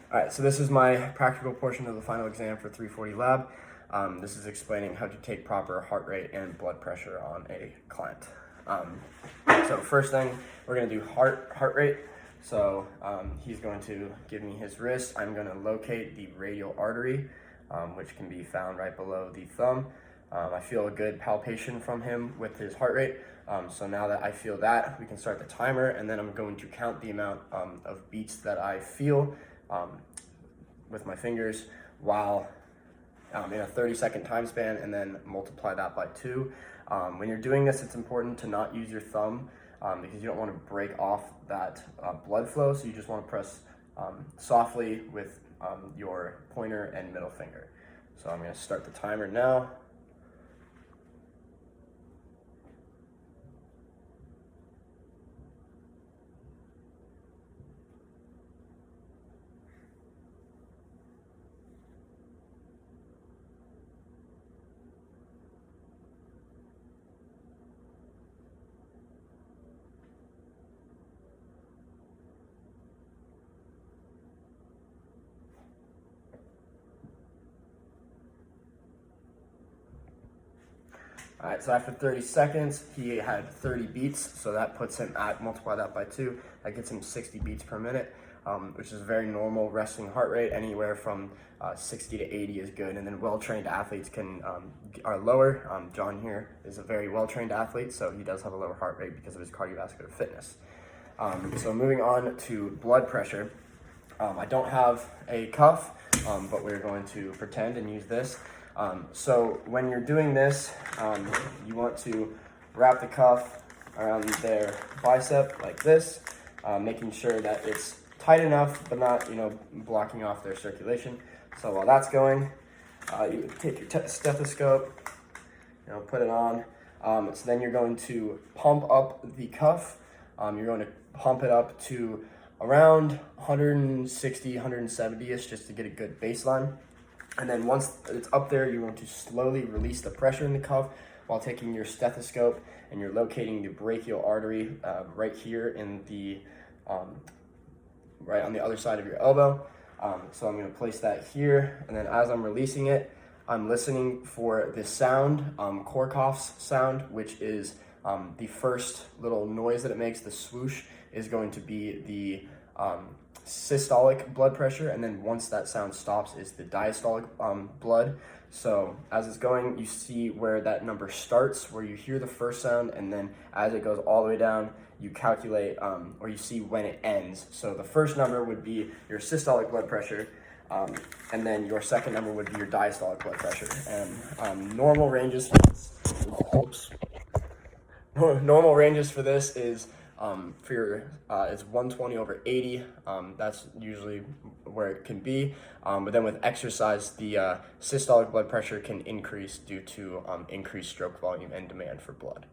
All right, so this is my practical portion of the final exam for 340 Lab. This is explaining how to take proper heart rate and blood pressure on a client. So first thing, we're gonna do heart rate. So he's going to give me his wrist. I'm gonna locate the radial artery, which can be found right below the thumb. I feel a good palpation from him with his heart rate. So now that I feel that, we can start the timer, and then I'm going to count the amount of beats that I feel with my fingers while in a 30-second time span, and then multiply that by 2. When you're doing this, it's important to not use your thumb because you don't want to break off that blood flow, so you just want to press softly with your pointer and middle finger. So I'm going to start the timer now. All right, so after 30 seconds, he had 30 beats, so that puts him at, multiply that by 2, that gets him 60 beats per minute, which is a very normal resting heart rate. Anywhere from 60 to 80 is good, and then well-trained athletes are lower. John here is a very well-trained athlete, so he does have a lower heart rate because of his cardiovascular fitness. So moving on to blood pressure, I don't have a cuff, but we're going to pretend and use this. So when you're doing this, you want to wrap the cuff around their bicep like this, making sure that it's tight enough but not, blocking off their circulation. So while that's going, you would take your stethoscope, put it on. So then you're going to pump up the cuff. You're going to pump it up to around 160, 170-ish just to get a good baseline. And then once it's up there, you're going to slowly release the pressure in the cuff while taking your stethoscope and you're locating the brachial artery right here in the, right on the other side of your elbow. So I'm going to place that here, and then as I'm releasing it, I'm listening for the sound, Korsakoff's sound, which is the first little noise that it makes. The swoosh is going to be the systolic blood pressure, and then once that sound stops is the diastolic blood. So as it's going, you see where that number starts, where you hear the first sound, and then as it goes all the way down, you calculate or you see when it ends. So the first number would be your systolic blood pressure, and then your second number would be your diastolic blood pressure. And normal ranges for this is it's 120 over 80. That's usually where it can be. But then with exercise, the systolic blood pressure can increase due to increased stroke volume and demand for blood.